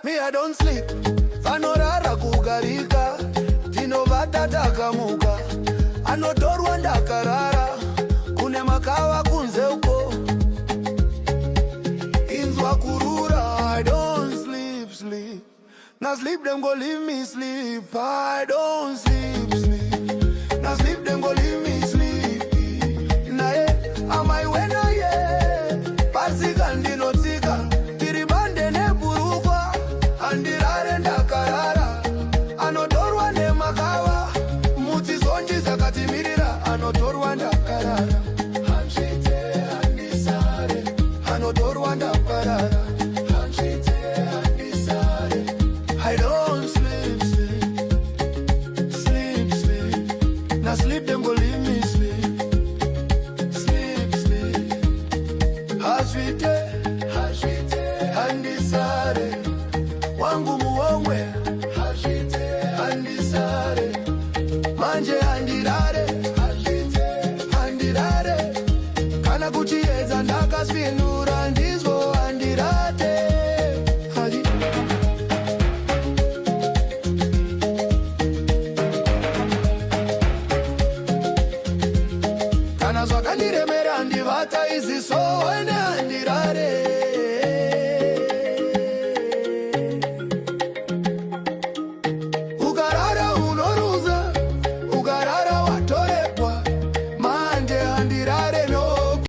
Me I don't sleep, vanorara kugarika, tinovata takamuka, anotorwa ndakarara, kune makawa kunze uko, inzwa kurura. I don't sleep. Now sleep them go leave me sleep. I don't sleep. Now sleep them go leave me sleep. Na am I winner Pasika ndinotika, tiribande neburuka, andirare ndakarara, anotorwa nemakawa, muti zonji zakatimirira, anotorwa ndakarara, hanchite handisare, anotorwa ndakarara, hanchite handisare. I don't sleep. Now sleep them go leave me sleep. Hashite handisare, wangu muomwe. Hashite handisare, manje handirare. Hashite handirare, kana kuchiedza ndakasvinura ndizvo handirate. Kana zvakandiremera ndivata iziso ene handirare.